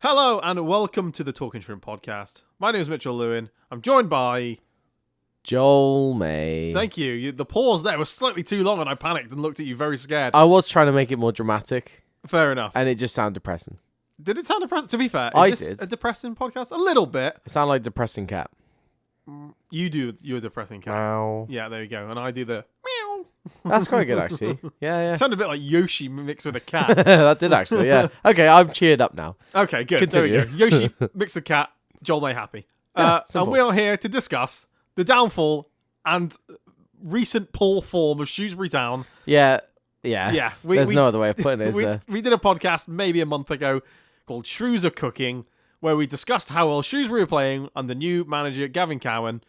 Hello and welcome to the Talking Shrimp podcast. My name is Mitchell Lewin. I'm joined by... Joel May. Thank you. The pause there was slightly too long and I panicked and looked at you very scared. I was trying to make it more dramatic. Fair enough. And it just sounded depressing. Did it sound depressing? To be fair, I is this did. a depressing podcast? A little bit. It sounded like depressing cat. You're a depressing cat. Meow. Yeah, there you go. And I do the meow. That's quite good, actually. Yeah. It sounded a bit like Yoshi mixed with a cat. That did, actually, yeah. Okay, I'm cheered up now. Okay, good. Continue. There we go. Yoshi mixed with cat. Joel May happy. Yeah, and we are here to discuss the downfall and recent poor form of Shrewsbury Town. Yeah. There's no other way of putting it, is there? We did a podcast maybe a month ago called Shrews are Cooking, where we discussed how well Shrewsbury are playing under new manager Gavin Cowan.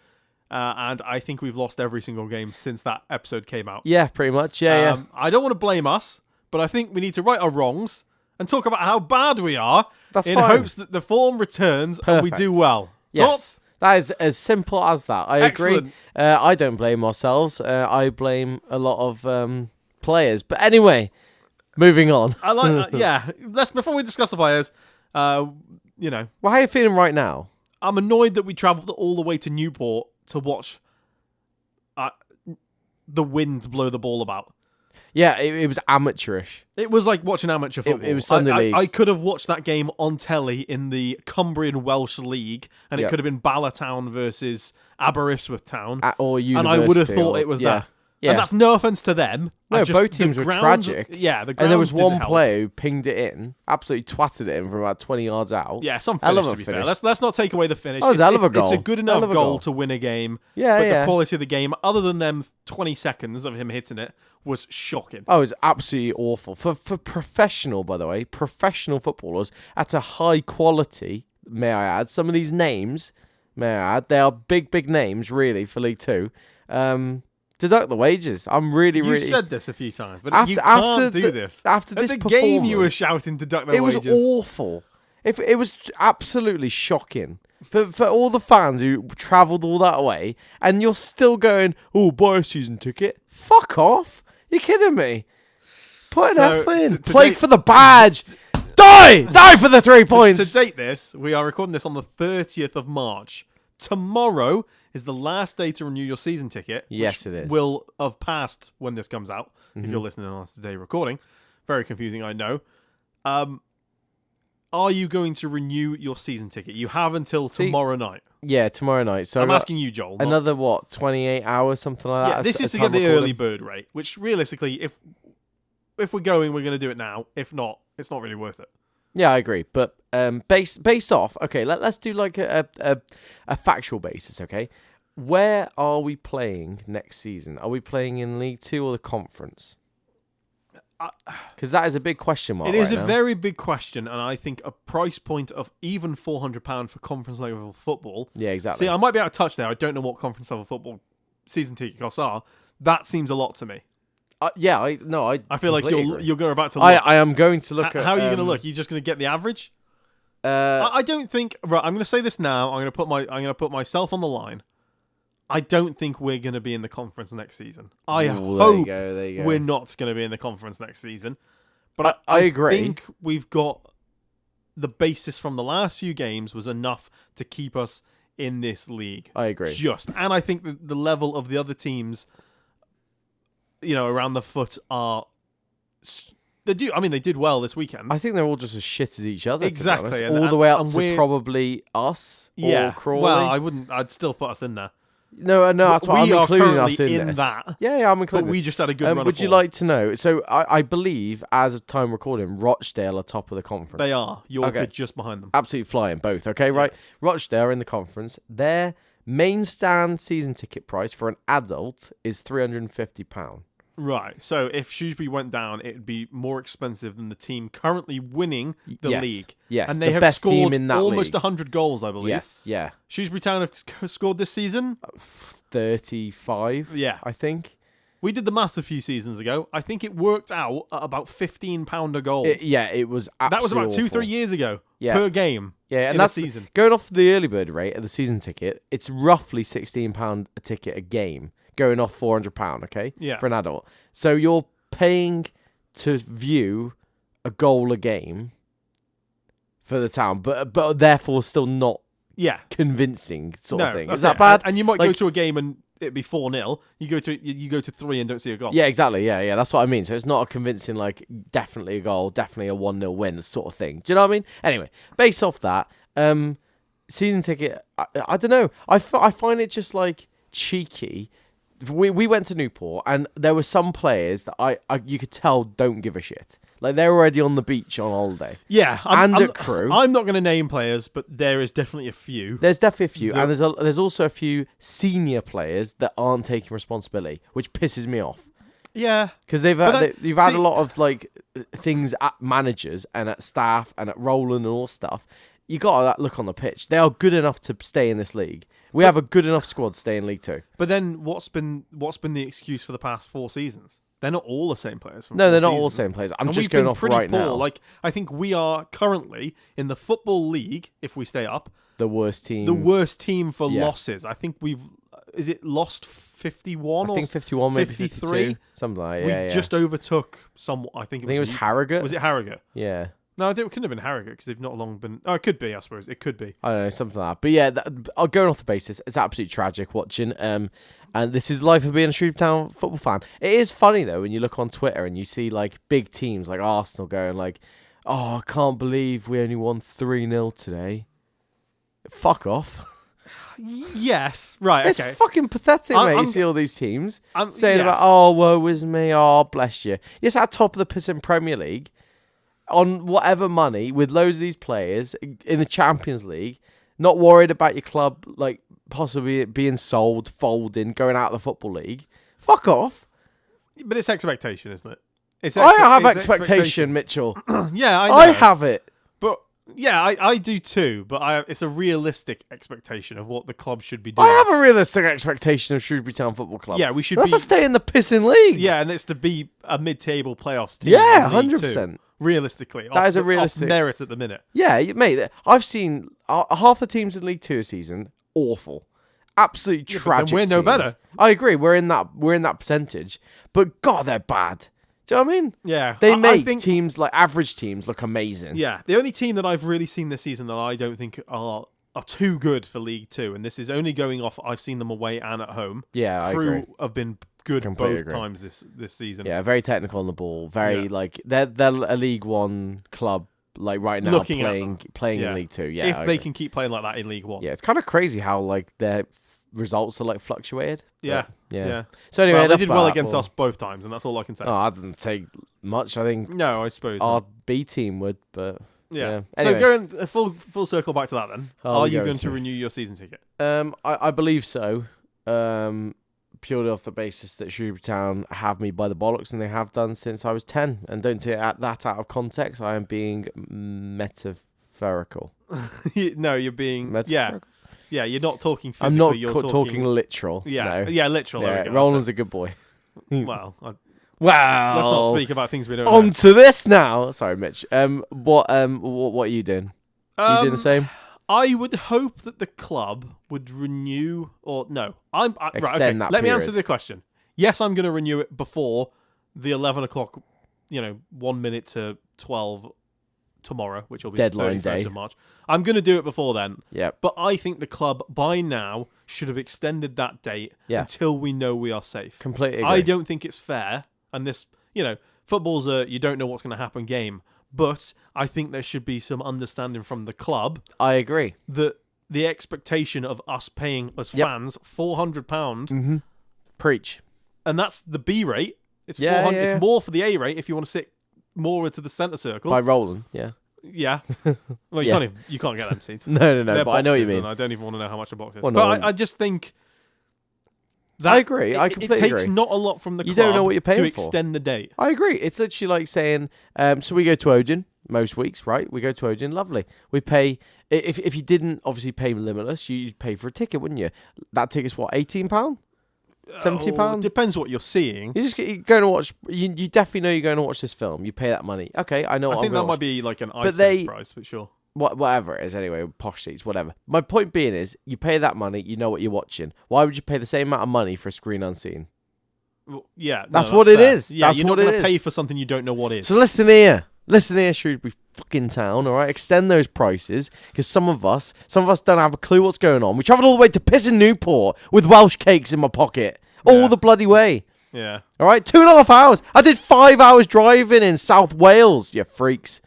And I think we've lost every single game since that episode came out. Yeah, pretty much. Yeah. I don't want to blame us, but I think we need to right our wrongs and talk about how bad we are That's in fine. hopes that the form returns and we Perfect. do well. Yes. Thoughts? That is as simple as that. I agree. Excellent. I don't blame ourselves. I blame a lot of players. But anyway, moving on. I like yeah. Before we discuss the players, Well, how are you feeling right now? I'm annoyed that we travelled all the way to Newport to watch the wind blow the ball about. Yeah, it was amateurish. It was like watching amateur football. It was Sunday League. I could have watched that game on telly in the Cumbrian Welsh League, and it Yep. could have been Ballatown versus Aberystwyth Town, Or and university. I would have thought it was that. Yeah. And that's no offense to them. No, Just both the teams were ground- tragic. Yeah, the And there was grounds didn't one help. player who pinged it in, absolutely twatted it in from about 20 yards out. Yeah, some Hell finish of a to be finish. fair. Let's not take away the finish. Oh, it was a hell of a It's a goal. good Hell enough of a goal goal. to win a game. Yeah, but yeah. the quality of the game, other than them 20 seconds of him hitting it, was shocking. Oh, it was absolutely awful. For professional, by the way, professional footballers at a high quality, may I add. Some of these names, may I add, they are big names, really, for League Two. Deduct the wages. I'm really. You've said this a few times, but you After can't do the- this. after At this the game, you were performance- shouting deduct their It was wages. awful. It was absolutely shocking for all the fans who travelled all that way, and you're still going, "Oh, buy a season ticket." Fuck off! You kidding me? Put an effort in. Play date- for the badge. Die for the 3 points. To date this, we are recording this on the 30th of March. Tomorrow is the last day to renew your season ticket. Yes, which it is. Will have passed when this comes out, if Mm-hmm. you're listening on us today recording. Very confusing, I know. Are you going to renew your season ticket? You have until tomorrow night. Yeah, tomorrow night. So I'm asking you, Joel. not- another 28 hours, something like that. Yeah, this is to get the early bird rate, which realistically, if we're going, we're going to do it now. If not, it's not really worth it. Yeah, I agree. But based off, okay, let's do like a factual basis, okay? Where are we playing next season? Are we playing in League Two or the Conference? Because that is a big question mark. It is right a now. very big question, and I think a price point of even £400 for conference level football. Yeah, exactly. See, I might be out of touch there. I don't know what conference level football season ticket costs are. That seems a lot to me. I I feel like completely agree. you're about to look. I am going to look at How are you going to look? You're just going to get the average? I don't think. Right, I'm going to say this now. I'm going to put myself on the line. I don't think we're going to be in the conference next season. I hope there you go. we're not going to be in the conference next season. But I agree. I think we've got the basis from the last few games was enough to keep us in this league. I agree. And I think that the level of the other teams, around the foot are. They did well this weekend. I think they're all just as shit as each other. Exactly, To be and- honest. All the way up and to we're- probably us or Crawley. Well, I'd still put us in there. No, that's what We I'm are including currently us in in this. that. Yeah, I'm But including we this. just had a good run Would of you form. like to know? So I believe, as of time recording, Rochdale are top of the conference. They are. You're Okay. just behind them. Absolutely flying both. Okay, right. Rochdale are in the conference. Their main stand season ticket price for an adult is £350. Right. So if Shrewsbury went down, it'd be more expensive than the team currently winning the Yes. league. Yes, And they the have best team scored in that almost league. 100 goals, I believe. Yes, yeah, Shrewsbury Town have scored this season. 35. Yeah. I think. We did the maths a few seasons ago. I think it worked out at about £15 a goal. It was absolutely that was about awful. 2-3 years ago Yeah. per game. Yeah, and in that's a season. going off the early bird rate of the season ticket. It's roughly £16 a ticket a game, going off £400. Okay, Yeah. for an adult. So you're paying to view a goal a game for the town, but therefore still not Yeah. convincing sort of thing. That's Is that it. bad? And you might go Like- to a game and it'd be 4-0. You go to 3 and don't see a goal. Yeah, exactly. Yeah. That's what I mean. So it's not a convincing, like, definitely a goal, definitely a 1-0 win sort of thing. Do you know what I mean? Anyway, based off that, season ticket, I don't know. I find it just, like, cheeky. We went to Newport, and there were some players that you could tell don't give a shit. Like, they're already on the beach on holiday. Yeah. At crew. I'm not going to name players, but there is definitely a few. There's definitely a few, and there's also a few senior players that aren't taking responsibility, which pisses me off. Yeah. Because you've had a lot of like things at managers and at staff and at Roland and all stuff. You got to look on the pitch. They are good enough to stay in this league. We have a good enough squad to stay in League Two. But then what's been the excuse for the past 4 seasons? They're not all the same players. No, they're not all the same players. I'm and just we've been going off pretty right poor. now. Like, I think we are currently in the Football League, if we stay up, The worst team. the worst team for Yeah. losses. I think is it lost 51 I or think 51, maybe 53? 52. Something like that. We just overtook some. I think it was Harrogate. Was it Harrogate? Yeah. No, it couldn't have been Harrogate because they've not long been. Oh, it could be. I suppose it could be. I don't know, something like that. But yeah, going off the basis, it's absolutely tragic watching. And this is life of being a Shrewsbury Town football fan. It is funny though when you look on Twitter and you see like big teams like Arsenal going like, "Oh, I can't believe we only won 3-0 today." Fuck off. Yes. Right. It's Okay. fucking pathetic, mate. You I'm- see all these teams I'm saying yeah. about, "Oh, woe is me. Oh, bless you." Yes, at top of the pissing Premier League. On whatever money with loads of these players in the Champions League, not worried about your club like possibly being sold, folding, going out of the Football League. Fuck off. But it's expectation, isn't it? I have expectation, Mitchell. Yeah, I know. I have it. But yeah, I do too. But it's a realistic expectation of what the club should be doing. I have a realistic expectation of Shrewsbury Town Football Club. Yeah, we should Let's be. just stay in the pissing league. Yeah, and it's to be a mid-table playoffs team. Yeah, in League Two, 100%. Realistically, That is a realistic- off merit at the minute. Yeah, mate. I've seen half the teams in League Two this season awful, absolutely Yeah, but tragic. then we're no teams. better. I agree. We're in that percentage, but God, they're bad. Do you know what I mean? Yeah, They I make think, teams like average teams look amazing. Yeah, the only team that I've really seen this season that I don't think are too good for League Two, and this is only going off. I've seen them away and at home. Yeah, I agree. Crew have been good Completely both agree. times this season. Yeah, very technical on the ball. Very Yeah. like they're a League One club like right now Looking at playing Yeah. in League Two. Yeah, if I they agree. can keep playing like that in League One. Yeah, it's kind of crazy how like their results are like fluctuated. Yeah. But, yeah. Yeah. So anyway, Well, they enough did about well that, against Paul. us both times, and that's all I can say. Oh, that doesn't take much. I think No, I suppose. our not. B team would, but Yeah. Anyway. So going a full circle back to that then. Oh, Are we you go going to to- renew your season ticket? I believe so. Purely off the basis that Shrewsbury Town have me by the bollocks, and they have done since I was 10. And don't take that out of context. I am being metaphorical. No, you're being yeah. Metaphorical? Yeah, you're not talking physically, I'm not you're talking literal. Yeah, no. yeah, literal. there Yeah, we go, Roland's a good boy. well, Wow. let's not speak about things we don't On know. to this now. Sorry, Mitch. What are you doing? You doing the same? I would hope that the club would renew, or no, right. Okay, Extend that let me period. answer the question. Yes, I'm going to renew it before the 11 o'clock. 1 minute to 12 tomorrow, which will be Deadline the 31st day. of March. I'm going to do it before then. Yep. But I think the club by now should have extended that date until we know we are safe. Completely agree. I don't think it's fair, and this, football's a you don't know what's going to happen game, but I think there should be some understanding from the club I agree. that the expectation of us paying as Yep. fans £400, Mm-hmm. Preach. and that's the B rate. It's Yeah, 400. yeah. It's more for the A rate if you want to sit more into the centre circle. By Roland, yeah. Yeah. Well, Yeah. you can't get them seats. No, They're but I know what you boxes, mean. and I don't even want to know how much a box is. Well, but no, I just think that I agree. I completely it takes agree. not a lot from the You club don't know what you're paying to for. extend the date. I agree. It's literally like saying, so we go to Odeon most weeks, right? We go to Odeon, lovely. We pay, if you didn't obviously pay limitless, you'd pay for a ticket, wouldn't you? That ticket's what, £18? £70? Depends what you're seeing. You're going to watch, you definitely know you're going to watch this film. You pay that money. Okay, I know what I think I'm that gonna might watch. be like an But ice price, but sure. Whatever it is, anyway, posh seats, whatever. My point being is, you pay that money, you know what you're watching. Why would you pay the same amount of money for a screen unseen? Well, yeah, That's what it fair. is. Yeah, That's you're what not it going to is. pay for something you don't know what is. So listen here. Listen here, Shrewsbury fucking town, all right? Extend those prices, because some of us don't have a clue what's going on. We travelled all the way to pissing Newport with Welsh cakes in my pocket. All the bloody way. Yeah. All right? 2.5 hours. I did 5 hours driving in South Wales, you freaks.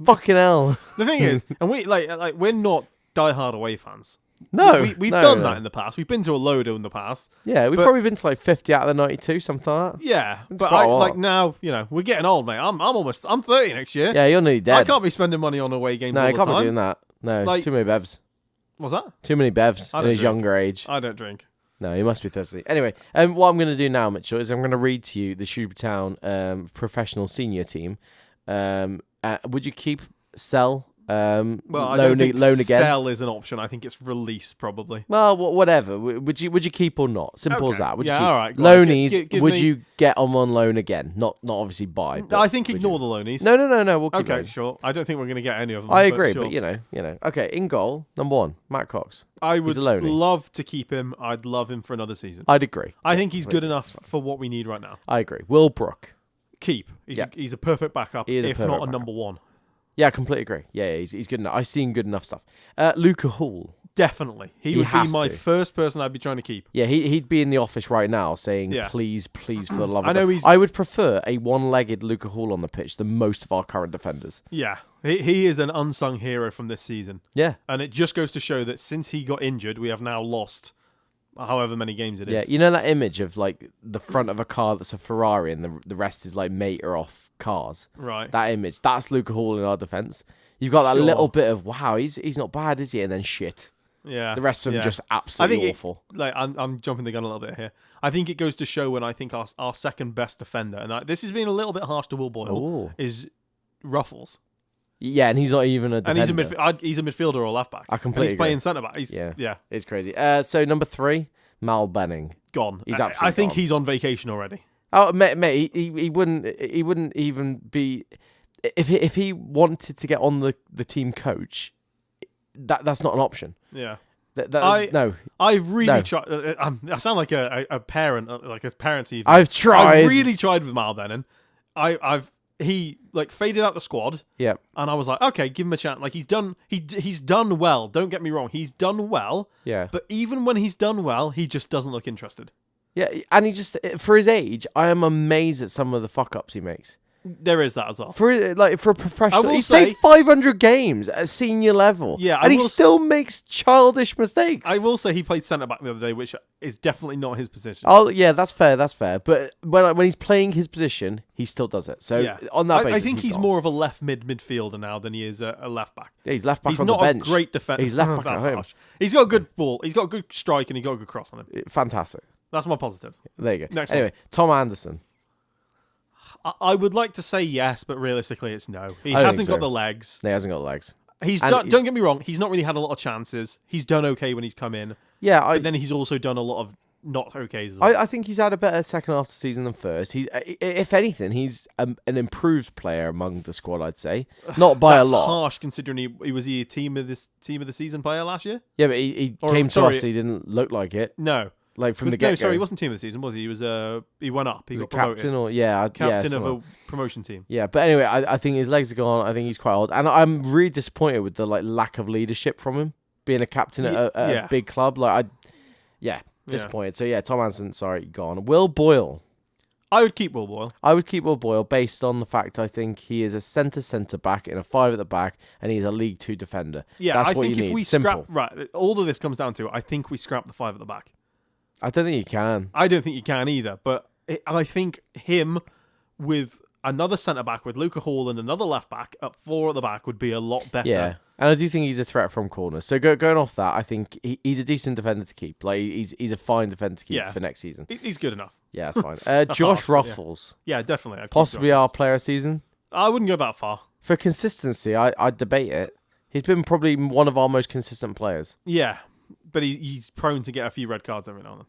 Fucking hell. The thing is, and we like we're not diehard away fans. No. We've done that in the past. We've been to a load in the past. Yeah, we've probably been to like 50 out of the 92, something like that. Yeah, but quite a lot. like now, we're getting old, mate. I'm 30 next year. Yeah, you're nearly dead. I can't be spending money on away games No, all you the can't time. be doing that. No, Like- too many bevs. What's that? Too many bevs I in don't his drink. younger age. I don't drink. No, he must be thirsty. Anyway, what I'm going to do now, Mitchell, is I'm going to read to you the Shrewsbury Town professional senior team. Would you keep, sell, Well, I loan, don't think loan again? sell is an option. I think it's release probably. Well, whatever. Would you keep or not? Simple as Okay. that. Would you Yeah, keep? all right, go on. Loanies, Give would me- you get on loan again? Not obviously buy. But I think would ignore you? the loanies. No. We'll keep Okay, going. sure. I don't think we're going to get any of them. I agree, sure. but you know. Okay, in goal, number 1, Matt Cox. I would a loanee. love to keep him. I'd love him for another season. I'd agree. I think he's good enough for what we need right now. I agree. Will Brook. Keep. He's Yeah. he's a perfect backup, He is a if perfect not a backup. number one. Yeah, I completely agree. Yeah, he's good enough. I've seen good enough stuff. Luca Hall. Definitely. He He would be has my to. first person I'd be trying to keep. Yeah, he'd be in the office right now saying, Yeah. please, for the love of I know God. he's- I would prefer a one-legged Luca Hall on the pitch than most of our current defenders. Yeah. He is an unsung hero from this season. Yeah. And it just goes to show that since he got injured, we have now lost however many games it Yeah, is. you know that image of like the front of a car that's a Ferrari and the rest is like meter off cars? Right. That image, that's Luca Hall in our defence. You've got that Sure. little bit of, wow, he's not bad, is he? And then shit. Yeah. The rest of them yeah. just absolutely awful. I'm jumping the gun a little bit here. I think it goes to show when I think our second best defender, and this has been a little bit harsh to Will Boyle, Ooh. is Ruffles. Yeah, and he's not even a defender. And he's a midfielder or left back. I completely And he's agree. playing centre back. Yeah, It's crazy. So number 3, Mal Benning. gone. He's I absolutely think gone. he's on vacation already. Oh, mate, he wouldn't even be if he wanted to get on the team coach. That's not an option. Yeah. No, I've really No. tried. I sound like a parent, like a parent's evening. I've tried. I really tried with Mal Bennon. He like faded out the squad, Yeah, and I was like, okay, give him a chance. Like he's done well. Don't get me wrong, he's done well. yeah, But even when he's done well, he just doesn't look interested. yeah. And he just, for his age, I am amazed at some of the fuck ups he makes. There is that as well. For a professional, will he's say- played 500 games at senior level. Yeah, I and he will still makes childish mistakes. I will say he played centre back the other day, which is definitely not his position. Oh yeah, that's fair. But when he's playing his position, he still does it. So Yeah. on that basis, I think he's gone. more of a left midfielder now than he is a left back. Yeah, he's left back He's on not the a bench. great defender. He's left back That's at home. harsh. He's got a good ball. He's got a good strike and he got a good cross on him. Fantastic. That's my positives. There you go. Next anyway, Tom Anderson. I would like to say yes, but realistically, it's no. He I don't hasn't think got so. the legs. No, he hasn't got legs. He's And done. he's- Don't get me wrong. He's not really had a lot of chances. He's done okay when he's come in, Yeah, but then he's also done a lot of not okays. As well. I think he's had a better second half of the season than first. He's, if anything, he's an improved player among the squad. I'd say, not by That's a lot. harsh considering he was a team of the season player last year. Yeah, but he Or, came to sorry. us. He didn't look like it. No, Like from the no, get go. sorry, he wasn't team of the season, was he? He was he went up. He Was got it captain promoted. or yeah, Captain yeah, of something. a promotion team. Yeah, but anyway, I think his legs are gone. I think he's quite old, and I'm really disappointed with the lack of leadership from him being a captain at Yeah. a big club. Disappointed. So yeah, Tom Anderson, sorry, gone. Will Boyle. I would keep Will Boyle. I would keep Will Boyle based on the fact I think he is a centre back in a 5 at the back, and he's a League 2 defender. Yeah, That's I what think you if need. we Simple. scrap all of this comes down to I think we scrap the 5 at the back. I don't think you can. I don't think you can either, but I think him with another centre back with Luca Hall and another left back at 4 at the back would be a lot better. Yeah, and I do think he's a threat from corners. So going off that, I think he's a decent defender to keep. Like he's a fine defender to keep Yeah. for next season. He's good enough. Yeah, that's fine. Josh harsh, but yeah. Ruffles, Yeah, definitely. I'd keep possibly Josh. our player of season. I wouldn't go that far. For consistency, I'd debate it. He's been probably one of our most consistent players. Yeah, but he's prone to get a few red cards every now and then.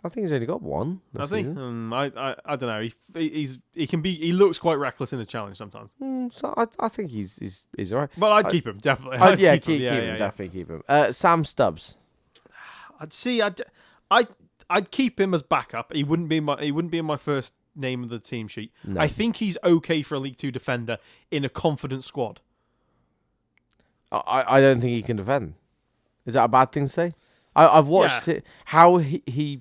I think he's only got one. I this think. season. I don't know. He can be. He looks quite reckless in a challenge sometimes. So I think he's all right. But I'd keep him definitely. I'd keep him. him. Definitely keep him. Sam Stubbs. I'd keep him as backup. He wouldn't be in my first name of the team sheet. No. I think he's okay for a League Two defender in a confident squad. I don't think he can defend. Is that a bad thing to say? I've watched it. How he's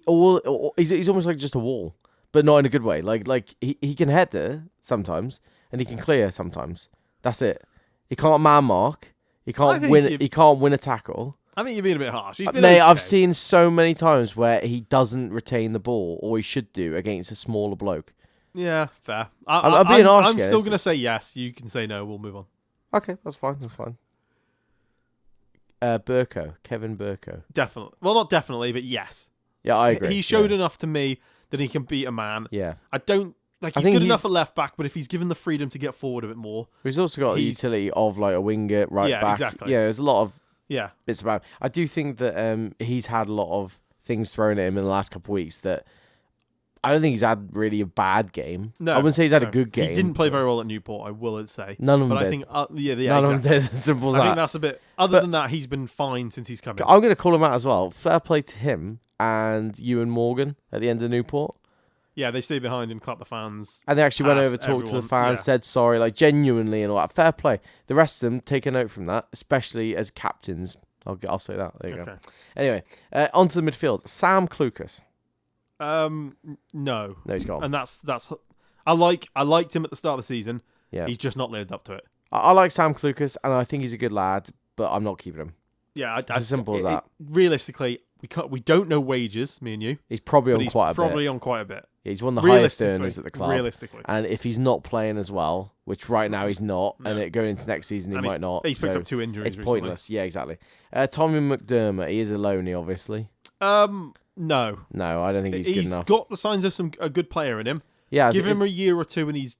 almost like just a wall, but not in a good way. Like he can header sometimes and he can clear sometimes. That's it. He can't man mark. He can't win. He can't win a tackle. I think you're being a bit harsh. Mate, okay. I've seen so many times where he doesn't retain the ball, or he should do, against a smaller bloke. Yeah, fair. I'm being harsh. I'm still going to say yes. You can say no. We'll move on. Okay, that's fine. Burko, Kevin Burko. Definitely. Well, not definitely, but yes. Yeah, I agree. He showed enough to me that he can beat a man. Yeah. I don't... Like, he's good enough at left back, but if he's given the freedom to get forward a bit more... He's also got the utility of, like, a winger, right back. Exactly. Yeah, there's a lot of Yeah. bits about him. I do think that he's had a lot of things thrown at him in the last couple of weeks that I don't think he's had really a bad game. No, I wouldn't say he's had a good game. He didn't play very well at Newport, I will say. None of them but did. I think, None of them did. Simple as that. I think that's a bit... Other than that, he's been fine since he's come in. I'm going to call him out as well. Fair play to him and Ewan Morgan at the end of Newport. Yeah, they stayed behind and clapped the fans. And they actually went over, talked to the fans, said sorry, like genuinely and all that. Fair play. The rest of them take a note from that, especially as captains. I'll say that. There you go. Anyway, onto the midfield. Sam Clucas. No, he's gone. And that's I liked him at the start of the season. Yeah, he's just not lived up to it. I like Sam Clucas, and I think he's a good lad, but I'm not keeping him. Yeah, it's as simple as that. Realistically, we don't know wages, me and you. He's probably on quite a bit. Probably on quite a bit. Yeah, he's one of the highest earners at the club. Realistically, and if he's not playing as well, which right now he's not, and going into next season he might not. He's picked up 2 injuries. It's pointless. Yeah, exactly. Tommy McDermott, he is a loanee, obviously. No, I don't think he's good enough. He's got the signs of a good player in him. Yeah, give him a year or two, and he's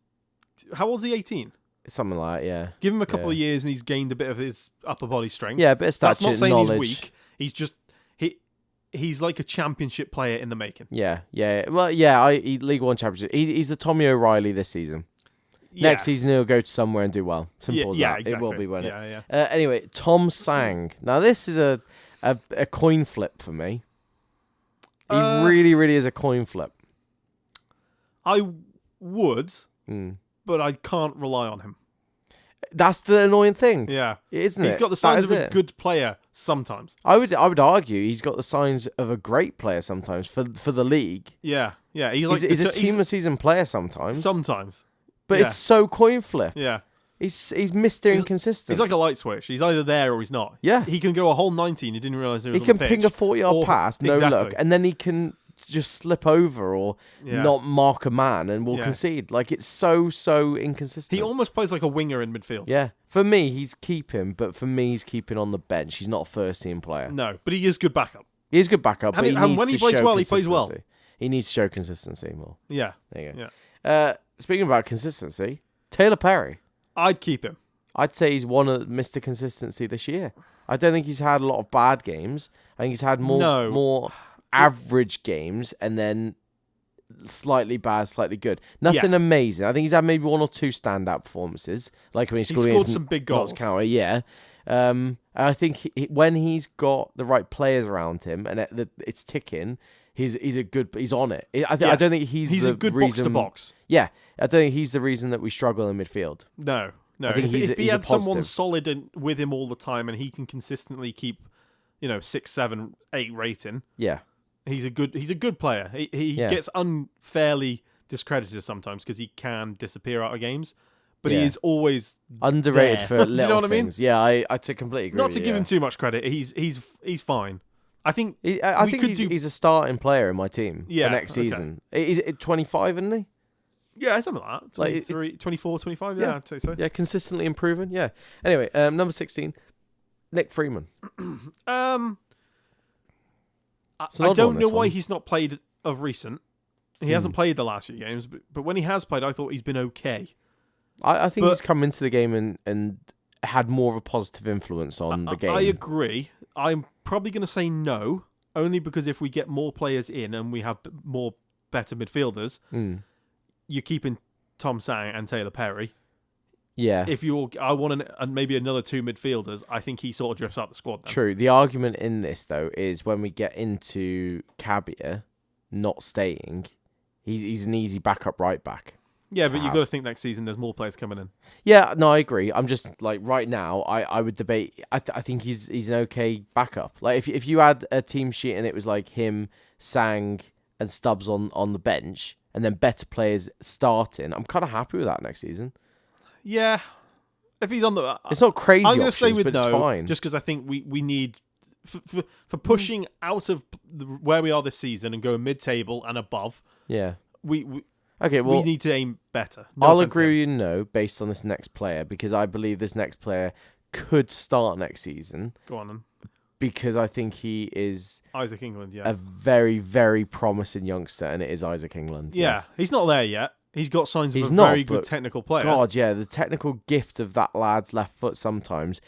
how old is he? 18. Something like that, yeah. Give him a couple of years, and he's gained a bit of his upper body strength. Yeah, a bit of stature, That's not saying knowledge. He's weak. He's just he's like a championship player in the making. Yeah. Well, yeah, League One championship. He's the Tommy O'Reilly this season. Yes. Next season he'll go to somewhere and do well. Simple as that. Exactly. It will be, won't it? Yeah. Anyway, Tom Sang. Now this is a coin flip for me. He really, really is a coin flip. I would, but I can't rely on him. That's the annoying thing. Yeah. Isn't it? He's got the signs of a good player sometimes. I would argue he's got the signs of a great player sometimes for the league. Yeah. He's a team of season player sometimes. But it's so coin flip. Yeah. He's Mr. Inconsistent. He's like a light switch. He's either there or he's not. Yeah. He can go a whole 90 and you didn't realise he was on the pitch. He can ping a 40-yard pass, look, and then he can just slip over or not mark a man and will concede. Like, it's so inconsistent. He almost plays like a winger in midfield. Yeah. For me, he's keeping, but for me, he's keeping on the bench. He's not a first-team player. No, but he is good backup. He is good backup, but when he plays well, he plays well. He needs to show consistency more. Yeah. There you go. Yeah. Speaking about consistency, Taylor Perry. I'd keep him. I'd say he's one of Mr. Consistency this year. I don't think he's had a lot of bad games. I think he's had more average games and then slightly bad, slightly good. Nothing amazing. I think he's had maybe 1 or 2 standout performances, like when he scored some big goals. Counter, yeah. I think when he's got the right players around him and it's ticking, he's on it. I don't think he's a good reason, box to box. Yeah, I don't think he's the reason that we struggle in midfield. No. I think if he had someone solid with him all the time and he can consistently keep, 6, 7, 8 rating. Yeah. He's a good player. He gets unfairly discredited sometimes because he can disappear out of games, but he is always underrated there. for little Do you know what I mean? things. Yeah, I completely agree. Not to give him too much credit. He's fine. I think he's a starting player in my team for next season. Is it 25, isn't he? Yeah, something like that. 23, 24, 25. Yeah, I'd say so. Yeah, consistently improving. Yeah. Anyway, number 16, Nick Freeman. I don't know why he's not played of recent. He hasn't played the last few games, but when he has played, I thought he's been okay. I think he's come into the game and had more of a positive influence on the game. I agree. I'm probably going to say no, only because if we get more players in and we have more better midfielders, you're keeping Tom Sang and Taylor Perry. Yeah. I want maybe another 2 midfielders, I think he sort of drifts out the squad then. True. The argument in this, though, is when we get into Cabia not staying, He's an easy backup right back. Yeah, but you've got to think next season there's more players coming in. Yeah, no, I agree. I'm just like right now. I would debate. I think he's an okay backup. Like if you had a team sheet and it was like him, Sang, and Stubbs on the bench, and then better players starting, I'm kind of happy with that next season. Yeah, if he's on the, it's not crazy. I'm going to say with but no, it's fine. just because I think we need for pushing out of where we are this season and going mid-table and above. Yeah, we okay. Well, we need to aim better. No I'll offense agree to with you. No, based on this next player, because I believe this next player could start next season. Go on then. Because I think he is Isaac England, yes. a very, very promising youngster, and it is Isaac England. Yeah, yes. he's not there yet. He's got signs of He's a not, very but good technical player. God, yeah, the technical gift of that lad's left foot sometimes,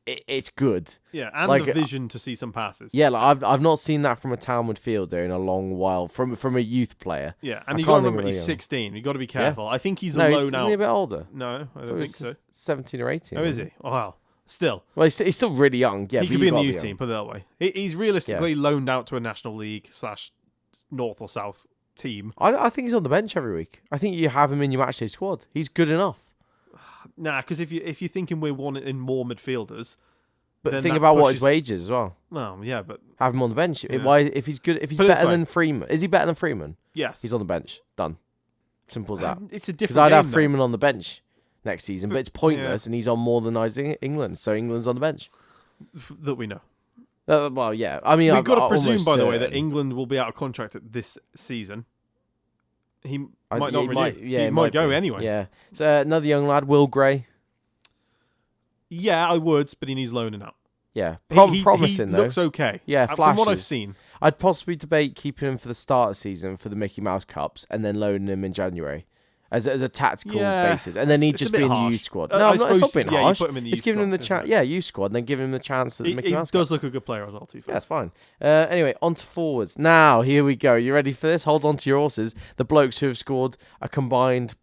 it's good. Yeah, and like, the vision to see some passes. Yeah, like I've not seen that from a town midfielder in a long while, from a youth player. Yeah, and you got to remember he's 16. You've got to be careful. I think he's a low now. Isn't he a bit older? No, I don't think so. 17 or 18. Oh, is he? Oh, wow. Still. Well, he's still really young. Yeah, he could be in the youth team, put it that way. He's realistically loaned out to a National League / North or South team. I think he's on the bench every week. I think you have him in your matchday squad. He's good enough. Nah, because if you're thinking we're wanting more midfielders, but think about what his wages as well. Well, yeah, but have him on the bench. Yeah. Why if he's good? If he's better than Freeman, is he better than Freeman? Yes, he's on the bench. Done. Simple as that. It's a different. Because I'd game, have Freeman on the bench next season, but it's pointless, yeah. and he's on more than England, so England's on the bench. That we know. Well, yeah. I mean, we've got to presume, by the way, that England will be out of contract this season. He might not renew. He might go anyway. Yeah. So another young lad, Will Gray. Yeah, I would, but he needs loaning out. Yeah, promising he though. Looks okay. Yeah, flashes. From what I've seen, I'd possibly debate keeping him for the start of the season for the Mickey Mouse Cups and then loaning him in January as a tactical basis, and then he'd just be in the youth squad. No, it's not being harsh. It's giving him the chance. Yeah, youth squad, and then giving him the chance at the Mickey Mouse Cup. He does look a good player as well, too. Yeah, that's fine. Anyway, on to forwards. Now, here we go. You ready for this? Hold on to your horses. The blokes who have scored a combined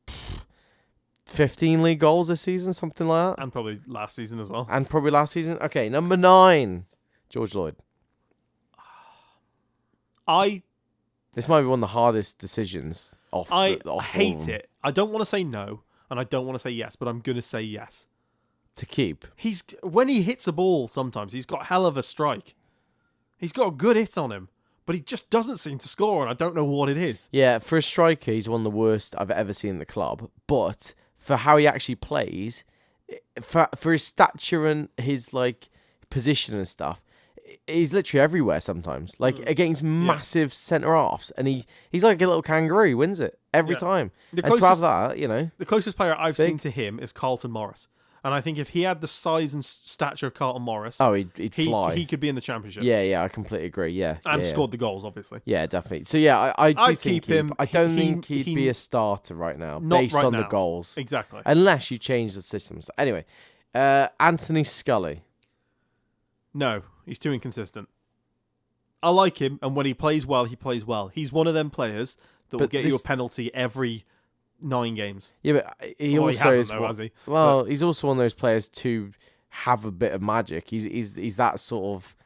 15 league goals this season, something like that. And probably last season as well. Okay, number 9, George Lloyd. This might be one of the hardest decisions I hate it. I don't want to say no, and I don't want to say yes, but I'm going to say yes. To keep. When he hits a ball, sometimes he's got hell of a strike. He's got a good hit on him, but he just doesn't seem to score, and I don't know what it is. Yeah, for a striker, he's one of the worst I've ever seen in the club, but for how he actually plays, for his stature and his position and stuff, he's literally everywhere sometimes. Against massive centre halves, and he's like a little kangaroo. He wins it every time. And to have that, the closest player I've seen to him is Carlton Morris, and I think if he had the size and stature of Carlton Morris, he'd fly. He could be in the Championship. Yeah, I completely agree. Yeah, and scored the goals, obviously. Yeah, definitely. So yeah, I do think keep him. I don't think he'd be a starter right now, based on the goals. Exactly. Unless you change the systems. Anyway, Anthony Scully. No, he's too inconsistent. I like him, and when he plays well, he plays well. He's one of them players that will get you a penalty every 9 games. Yeah, but he has he? Well, he's also one of those players to have a bit of magic. He's that sort of.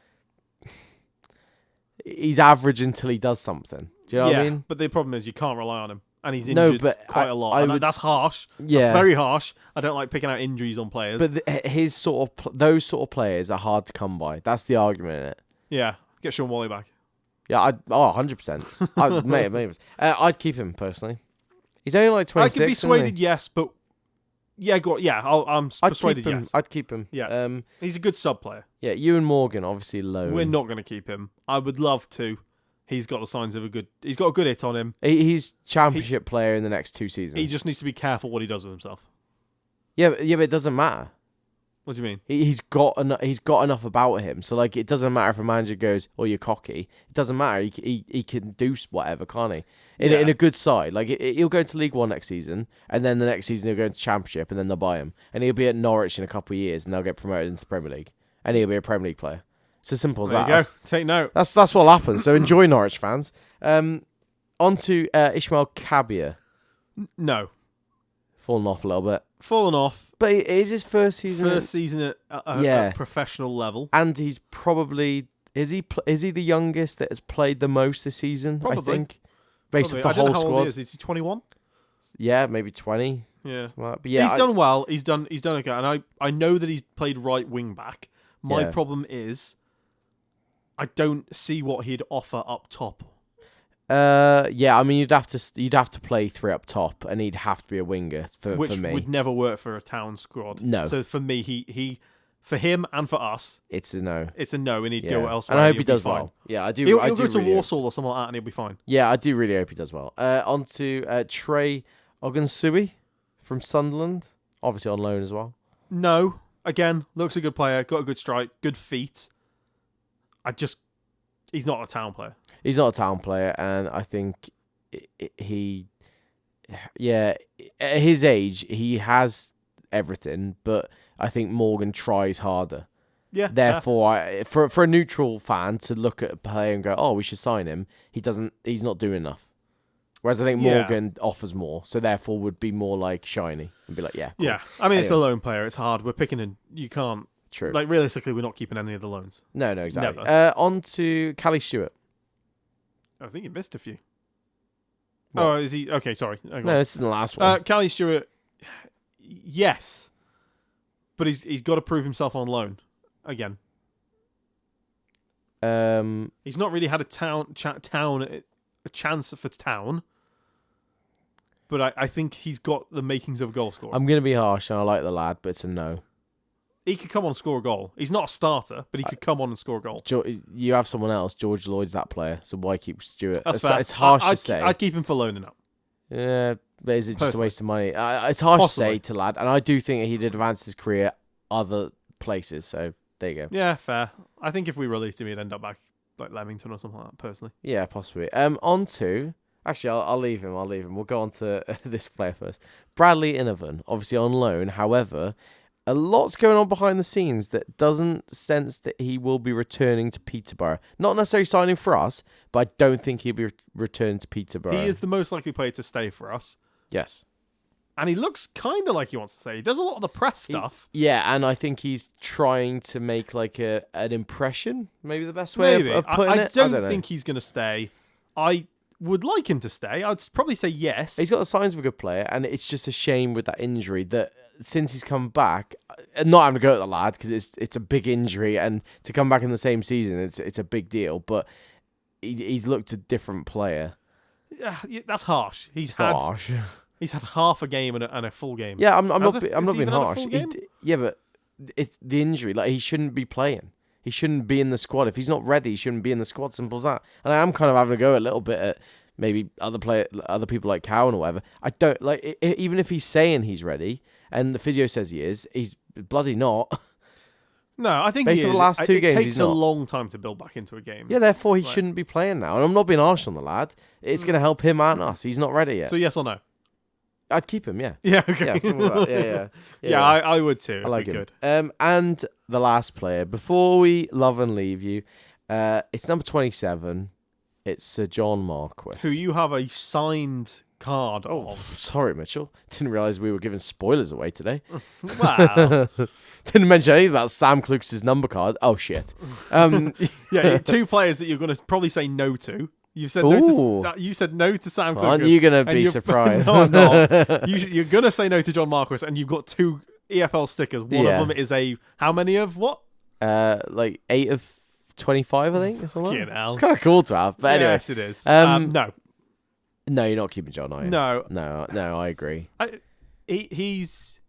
He's average until he does something. Do you know what I mean? But the problem is you can't rely on him, and he's injured quite a lot. That's harsh. Yeah, that's very harsh. I don't like picking out injuries on players. But those sort of players are hard to come by. That's the argument in it. Yeah, get Sean Wally back. Yeah, 100%. I'd keep him personally. He's only like 26. I can be persuaded, yes, but yeah, go on. Yeah, I'm persuaded, yes. I'd keep him. Yeah, he's a good sub player. Yeah, Ewan Morgan, obviously low. We're not going to keep him. I would love to. He's got the signs of he's got a good hit on him. He's championship player in the next 2 seasons. He just needs to be careful what he does with himself. Yeah, but it doesn't matter. What do you mean? He's got enough about him, so it doesn't matter if a manager goes, "Oh, you're cocky." It doesn't matter. He can do whatever, can't he? In a good side, he'll go to League One next season, and then the next season he'll go into Championship, and then they'll buy him, and he'll be at Norwich in a couple of years, and they'll get promoted into the Premier League, and he'll be a Premier League player. It's as simple as that. There you go. Take note. That's what'll happen. So enjoy, Norwich fans. On to Ishmael Kabir. No. Fallen off a little bit. Fallen off. But it is his first season. At a professional level. And he's probably... Is he the youngest that has played the most this season? Probably. I think. based off the I don't whole know how squad. old he is. Is he 21? Yeah, maybe 20. Yeah. Something like that. But yeah, He's done well. He's done okay. And I know that he's played right wing back. My Yeah. problem is I don't see what he'd offer up top. Yeah, I mean you'd have to play 3 up top, and he'd have to be a winger for Which me. would never work for a town squad. No. So for me, he for him and for us, It's a no. it's a no, and he'd Yeah. go elsewhere. And I hope he'll he be does fine. well. Yeah, I do. He'll I do go to really Warsaw or something like that, and he'll be fine. Yeah, I do really hope he does well. On to Trey Ogunsui from Sunderland, obviously on loan as well. No, again, looks a good player, got a good strike, good feet. He's not a town player. He's not a town player, and I think at his age, he has everything, but I think Morgan tries harder. Yeah. Therefore, for a neutral fan to look at a player and go, "Oh, we should sign him," he's not doing enough. Whereas I think Morgan offers more, so therefore would be more like shiny and be like, "Yeah, cool." Yeah. I mean, it's a loan player. It's hard. We're picking and you can't. True. Like realistically, we're not keeping any of the loans. No, exactly. Never. On to Callie Stewart. I think you missed a few. What? Oh, is he? Okay, sorry. Hang on. No, this is the last one. Callie Stewart, yes, but he's got to prove himself on loan again. He's not really had a chance for town, but I think he's got the makings of a goal scorer. I'm going to be harsh, and I like the lad, but it's a no. He could come on and score a goal. He's not a starter, but he could come on and score a goal. You have someone else. George Lloyd's that player, so why keep Stewart? That's fair. It's harsh to say. I'd keep him for loaning up. Yeah, but is it just a Personally. waste of money? It's harsh Possibly. to say to lad, and I do think he'd advance his career other places. So there you go. Yeah, fair. I think if we released him, he'd end up back like Leamington or something like that. Personally, Yeah, possibly. On to actually, I'll leave him. We'll go on to this player first. Bradley Inovan, obviously on loan. However, a lot's going on behind the scenes that doesn't sense that he will be returning to Peterborough. Not necessarily signing for us, but I don't think he'll be returning to Peterborough. he is the most likely player to stay for us. Yes. And he looks kind of like he wants to stay. He does a lot of the press stuff. Yeah, and I think he's trying to make like an impression. Maybe the best way Maybe. of putting I it. don't I don't know. think he's going to stay. I would like him to stay. I'd probably say yes. He's got the signs of a good player, and it's just a shame with that injury that since he's come back, not having to go at the lad because it's a big injury, and to come back in the same season, it's a big deal. But he's looked a different player. Yeah, that's harsh. It's harsh. He's had half a game and a full game. Yeah, I'm Has not he being even had a harsh. full game? Yeah, but it's the injury. Like he shouldn't be playing. He shouldn't be in the squad. If he's not ready, he shouldn't be in the squad. Simple as that. And I am kind of having a go a little bit at maybe other people like Cowan or whatever. I don't like even if he's saying he's ready and the physio says he is, he's bloody not. No, I think Based he on is. the last 2 games, It takes he's a not. long time to build back into a game. Yeah, therefore he Right. shouldn't be playing now. And I'm not being harsh on the lad. It's going to help him and us. He's not ready yet. So yes or no? I'd keep him. Yeah. Yeah. Okay. Yeah. Something like that. Yeah. Yeah, I would too. I like if we him. could. And the last player before we love and leave you, it's number 27. It's Sir John Marquis. Who you have a signed card Oh, of. sorry, Mitchell. Didn't realise we were giving spoilers away today. Wow. Didn't mention anything about Sam Klux's number card. Oh shit. Yeah, 2 players that you're going to probably say no to. You said Ooh. you said no to Sam Aren't Klukas, you gonna and be you've- surprised? No, I'm not. You're going to say no to John Marquis, and you've got 2 EFL stickers. One Yeah. of them is a how many of what? Like 8 of 25, I think. Or something. Fucking hell. It's kind of cool to have. But anyway, Yes, it is. no, you're not keeping John, are you? No. No, I agree. He's.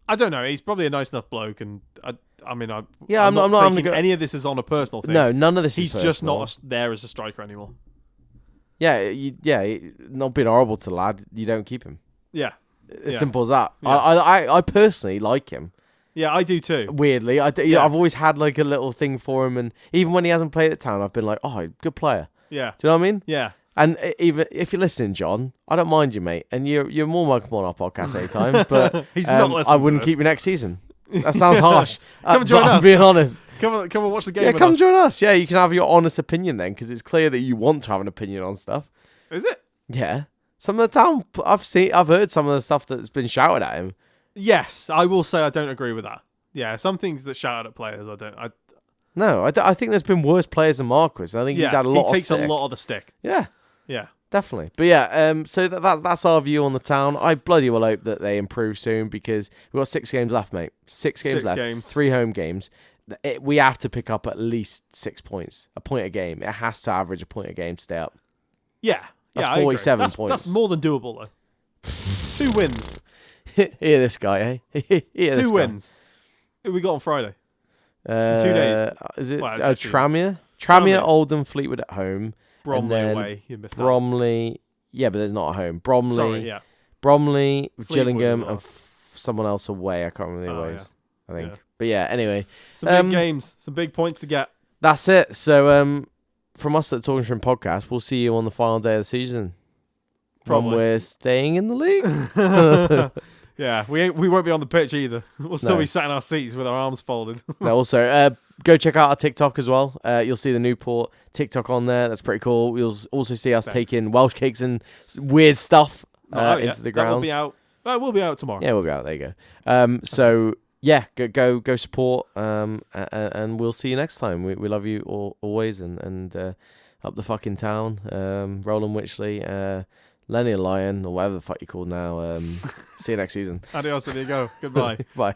I don't know. He's probably a nice enough bloke, and I'm not I'm not having taking to go- any of this is on a personal thing. No, none of this He's is just personal. not there as a striker anymore. Yeah, not being horrible to the lad, you don't keep him. Yeah, As Yeah. simple as that. Yeah. I personally like him. yeah, I do too. Weirdly, Yeah. I've always had like a little thing for him, and even when he hasn't played at town, I've been like, oh, good player. Yeah, Do you know what I mean? yeah. And even if you're listening, John, I don't mind you, mate, and you're more welcome on our podcast anytime. But He's not listening I to wouldn't this. keep you next season. That sounds harsh. Come join but I'm us. being honest. Come on, watch the game. Yeah, with come us. join us. Yeah, you can have your honest opinion then, because it's clear that you want to have an opinion on stuff. Is it? Yeah, some of the town I've heard some of the stuff that's been shouted at him. Yes, I will say I don't agree with that. Yeah, some things that shout at players, I don't. No, I think there's been worse players than Marquis. I think he's had a lot. He takes of a stick. lot of the stick. Yeah, Yeah, definitely. But yeah, so that's our view on the town. I bloody well hope that they improve soon because we've got 6 games left, mate. 6 games left. 3 home games. We have to pick up at least 6 points, a point a game. It has to average a point a game to stay up. Yeah. That's I 47 agree. points. That's more than doable, though. 2 wins. Hear this guy, eh? 2 wins. Who we got on Friday? 2 days. Is it Well, Tranmere? Tranmere, Oldham, Fleetwood at home. Bromley and then away. You missed Bromley. Yeah, but there's not a home. Bromley. Sorry, yeah. Bromley, Fleetwood Gillingham, as and well. someone else away. I can't remember the Oh, aways. yeah. I think. Yeah. But yeah, anyway. Some big games. Some big points to get. That's it. So from us at Talking Shrimp Podcast, we'll see you on the final day of the season. Probably. When we're staying in the league. Yeah, we won't be on the pitch either. We'll still No. be sat in our seats with our arms folded. No, also, go check out our TikTok as well. You'll see the Newport TikTok on there. That's pretty cool. You'll also see us taking Welsh cakes and weird stuff into the grounds. That will be out tomorrow. Yeah, we'll be out. There you go. So yeah, go support. And we'll see you next time. We love you always. And up the fucking town. Roland Witchley. Lenny Lion or whatever the fuck you're called now. See you next season. Adios, there you go. Goodbye. Bye.